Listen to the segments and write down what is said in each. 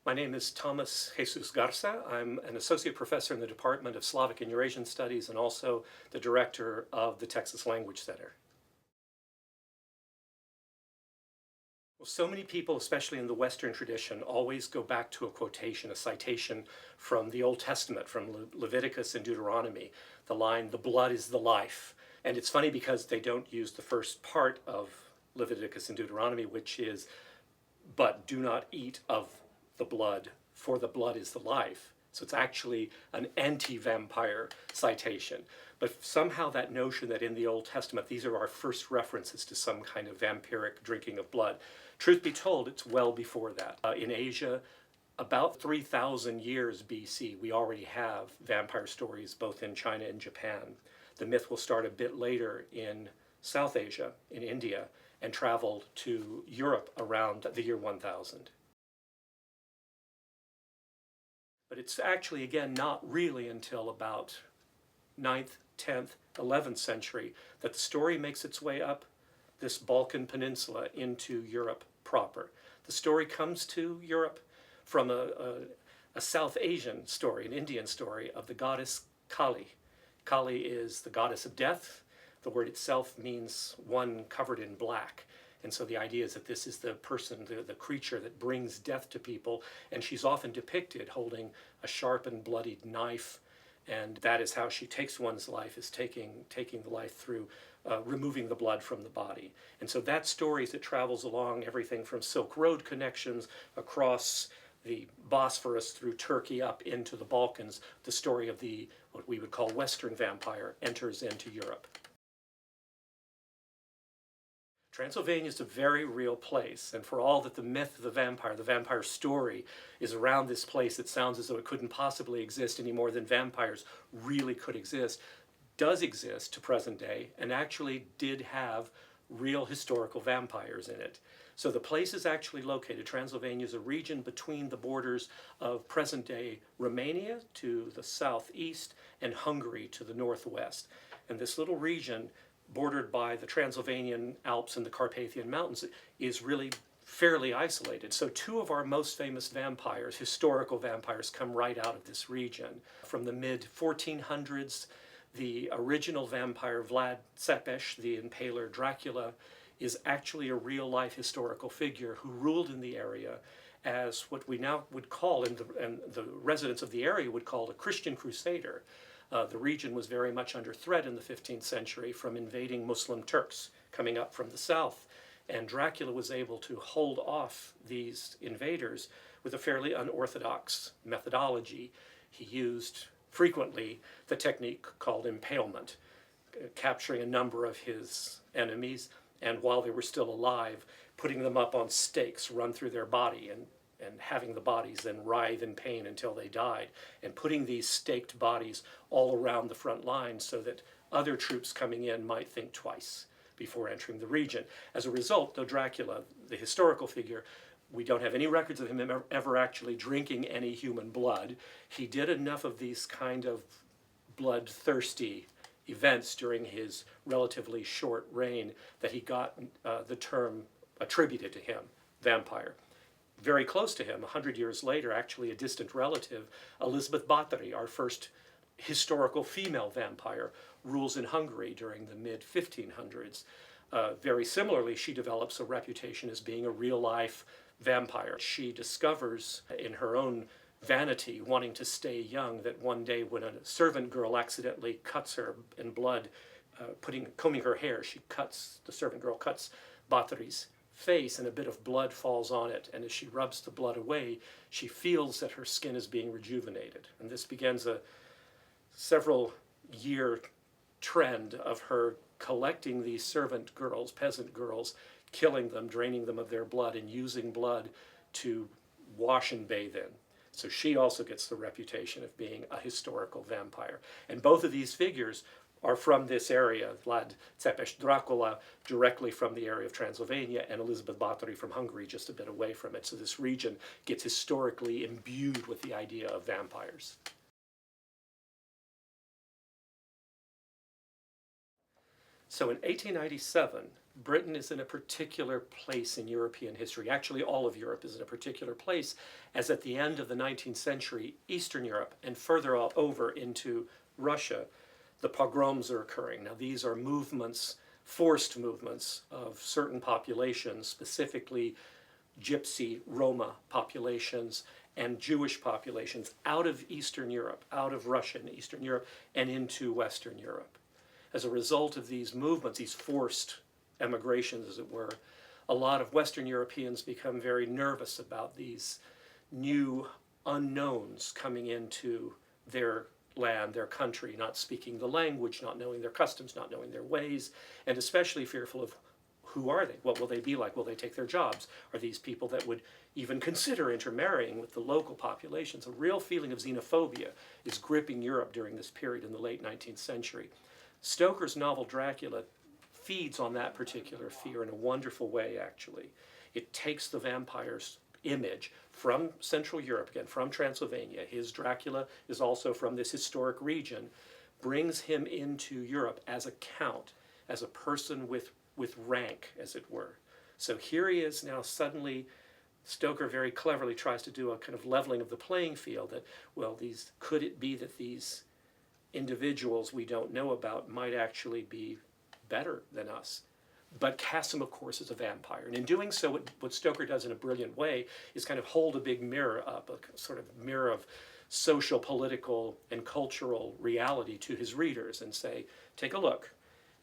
My name is Thomas Jesus Garza. I'm an associate professor in the Department of Slavic and Eurasian Studies and also the director of the Texas Language Center. Well, so many people, especially in the Western tradition, always go back to a quotation, a citation from the Old Testament, from Leviticus and Deuteronomy, the line, "The blood is the life." And it's funny because they don't use the first part of Leviticus and Deuteronomy, which is, "But do not eat of the blood, for the blood is the life." So it's actually an anti-vampire citation. But somehow that notion that in the Old Testament, these are our first references to some kind of vampiric drinking of blood. Truth be told, it's well before that. In Asia, about 3,000 years BC, we already have vampire stories both in China and Japan. The myth will start a bit later in South Asia, in India, and traveled to Europe around the year 1000. But it's actually, again, not really until about 9th, 10th, 11th century that the story makes its way up this Balkan peninsula into Europe proper. The story comes to Europe from a South Asian story, an Indian story of the goddess Kali. Kali is the goddess of death. The word itself means one covered in black. And so the idea is that this is the person, the creature that brings death to people, and she's often depicted holding a sharp and bloodied knife, and that is how she takes one's life, is taking the life through removing the blood from the body. And so that story, as it travels along, everything from Silk Road connections across the Bosphorus through Turkey up into the Balkans, the story of the, what we would call Western vampire, enters into Europe. Transylvania is a very real place, and for all that the myth of the vampire story is around this place that sounds as though it couldn't possibly exist any more than vampires really could exist, does exist to present day, and actually did have real historical vampires in it. So the place is actually located, Transylvania is a region between the borders of present-day Romania to the southeast and Hungary to the northwest. And this little region, bordered by the Transylvanian Alps and the Carpathian Mountains, is really fairly isolated. So two of our most famous vampires, historical vampires, come right out of this region. From the mid-1400s, the original vampire Vlad Tepes, the impaler Dracula, is actually a real-life historical figure who ruled in the area as what we now would call, and the residents of the area would call, a Christian crusader. The region was very much under threat in the 15th century from invading Muslim Turks coming up from the south, and Dracula was able to hold off these invaders with a fairly unorthodox methodology. He used frequently the technique called impalement, capturing a number of his enemies, and while they were still alive, putting them up on stakes run through their body and having the bodies then writhe in pain until they died, and putting these staked bodies all around the front line so that other troops coming in might think twice before entering the region. As a result, though Dracula, the historical figure, we don't have any records of him ever actually drinking any human blood. He did enough of these kind of bloodthirsty events during his relatively short reign that he got the term attributed to him, vampire. Very close to him, 100 years later, actually a distant relative, Elizabeth Bathory, our first historical female vampire, rules in Hungary during the mid-1500s. Very similarly, she develops a reputation as being a real-life vampire. She discovers in her own vanity, wanting to stay young, that one day when a servant girl accidentally cuts her in blood, combing her hair, the servant girl cuts Bathory's face, and a bit of blood falls on it, and as she rubs the blood away, she feels that her skin is being rejuvenated. And this begins a several-year trend of her collecting these servant girls, peasant girls, killing them, draining them of their blood, and using blood to wash and bathe in. So she also gets the reputation of being a historical vampire. And both of these figures are from this area, Vlad Tepes, Dracula, directly from the area of Transylvania, and Elizabeth Bathory from Hungary, just a bit away from it. So this region gets historically imbued with the idea of vampires. So in 1897, Britain is in a particular place in European history. Actually, all of Europe is in a particular place, as at the end of the 19th century, Eastern Europe and further over into Russia, the pogroms are occurring. Now, these are movements, forced movements of certain populations, specifically Gypsy, Roma populations, and Jewish populations out of Eastern Europe, out of Russia and Eastern Europe, and into Western Europe. As a result of these movements, these forced emigrations, as it were, a lot of Western Europeans become very nervous about these new unknowns coming into their land, their country, not speaking the language, not knowing their customs, not knowing their ways, and especially fearful of who are they? What will they be like? Will they take their jobs? Are these people that would even consider intermarrying with the local populations? A real feeling of xenophobia is gripping Europe during this period in the late 19th century. Stoker's novel Dracula feeds on that particular fear in a wonderful way, actually. It takes the vampire's image from Central Europe, again, from Transylvania. His Dracula is also from this historic region, brings him into Europe as a count, as a person with rank, as it were. So here he is now suddenly. Stoker very cleverly tries to do a kind of leveling of the playing field that, well, could it be that these individuals we don't know about might actually be better than us? But casts him, of course, as a vampire. And in doing so, what Stoker does in a brilliant way is kind of hold a big mirror up, a sort of mirror of social, political, and cultural reality to his readers and say, take a look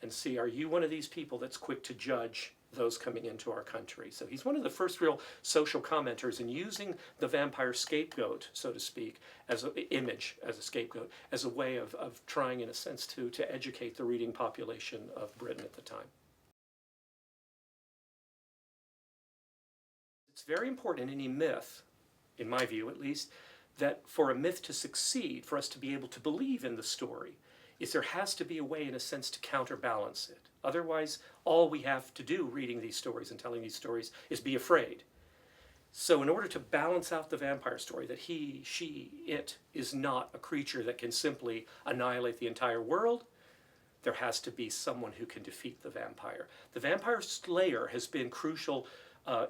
and see, are you one of these people that's quick to judge those coming into our country? So he's one of the first real social commenters in using the vampire scapegoat, so to speak, as an image, as a scapegoat, as a way of trying, in a sense, to educate the reading population of Britain at the time. It's very important in any myth, in my view at least, that for a myth to succeed, for us to be able to believe in the story, is there has to be a way, in a sense, to counterbalance it. Otherwise, all we have to do reading these stories and telling these stories is be afraid. So in order to balance out the vampire story, that he, she, it is not a creature that can simply annihilate the entire world, there has to be someone who can defeat the vampire. The vampire slayer has been crucial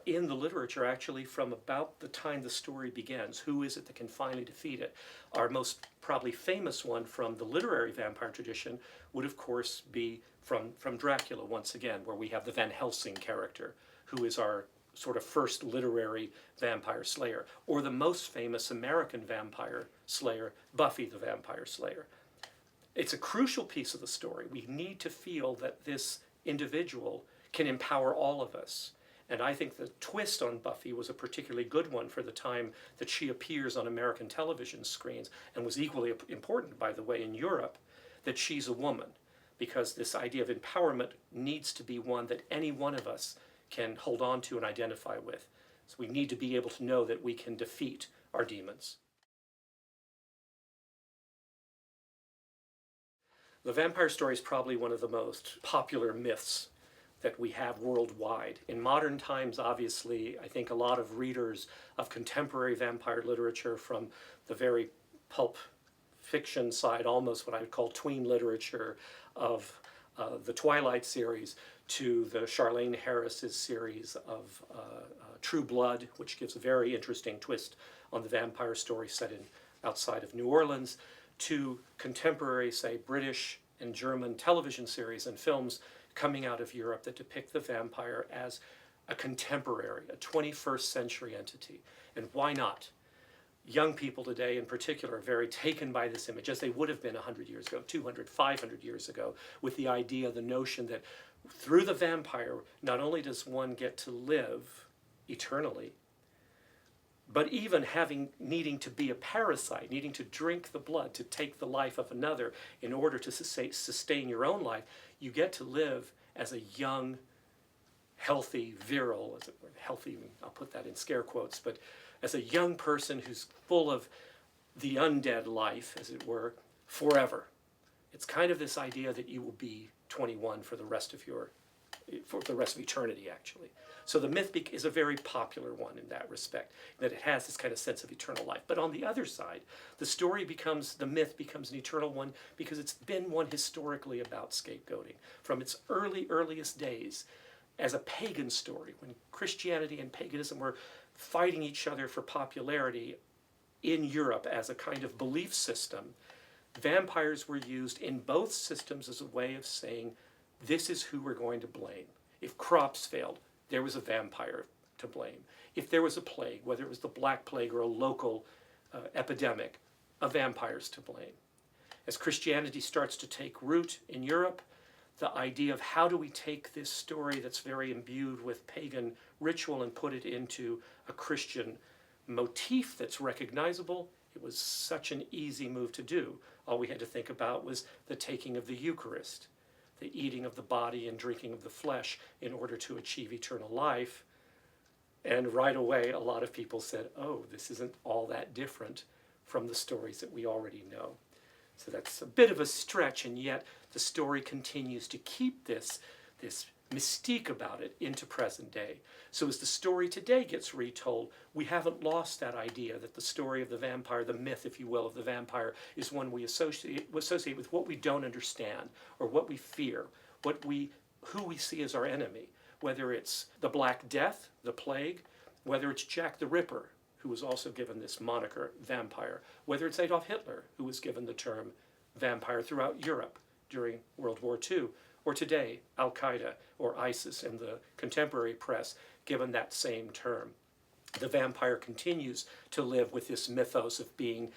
in the literature, actually, from about the time the story begins. Who is it that can finally defeat it? Our most probably famous one from the literary vampire tradition would, of course, be from Dracula, once again, where we have the Van Helsing character, who is our sort of first literary vampire slayer, or the most famous American vampire slayer, Buffy the Vampire Slayer. It's a crucial piece of the story. We need to feel that this individual can empower all of us. And I think the twist on Buffy was a particularly good one for the time that she appears on American television screens, and was equally important, by the way, in Europe, that she's a woman. Because this idea of empowerment needs to be one that any one of us can hold on to and identify with. So we need to be able to know that we can defeat our demons. The vampire story is probably one of the most popular myths that we have worldwide. In modern times, obviously, I think a lot of readers of contemporary vampire literature, from the very pulp fiction side, almost what I would call tween literature of the Twilight series, to the Charlaine Harris's series of True Blood, which gives a very interesting twist on the vampire story set outside of New Orleans, to contemporary, say, British and German television series and films coming out of Europe that depict the vampire as a contemporary, a 21st century entity. And why not? Young people today in particular are very taken by this image, as they would have been 100 years ago, 200, 500 years ago, with the idea, the notion that through the vampire, not only does one get to live eternally, but even needing to be a parasite, needing to drink the blood, to take the life of another in order to sustain your own life, you get to live as a young, healthy, virile, as it were, healthy, I'll put that in scare quotes, but as a young person who's full of the undead life, as it were, forever. It's kind of this idea that you will be 21 for the rest of eternity, actually. So the myth is a very popular one in that respect, that it has this kind of sense of eternal life. But on the other side, the myth becomes an eternal one because it's been one historically about scapegoating. From its earliest days, as a pagan story. When Christianity and paganism were fighting each other for popularity in Europe as a kind of belief system, vampires were used in both systems as a way of saying, this is who we're going to blame. If crops failed, there was a vampire to blame. If there was a plague, whether it was the Black Plague or a local epidemic, a vampire's to blame. As Christianity starts to take root in Europe, the idea of how do we take this story that's very imbued with pagan ritual and put it into a Christian motif that's recognizable, it was such an easy move to do. All we had to think about was the taking of the Eucharist, the eating of the body and drinking of the flesh in order to achieve eternal life. And right away, a lot of people said, oh, this isn't all that different from the stories that we already know. So that's a bit of a stretch, and yet the story continues to keep this mystique about it into present day. So as the story today gets retold, we haven't lost that idea that the story of the vampire, the myth, if you will, of the vampire is one we associate with what we don't understand or what we fear, who we see as our enemy, whether it's the Black Death, the plague, whether it's Jack the Ripper, who was also given this moniker, vampire, whether it's Adolf Hitler, who was given the term vampire throughout Europe during World War II, or today, Al-Qaeda or ISIS in the contemporary press, given that same term. The vampire continues to live with this mythos of being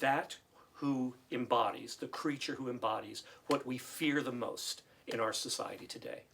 that who embodies, the creature who embodies what we fear the most in our society today.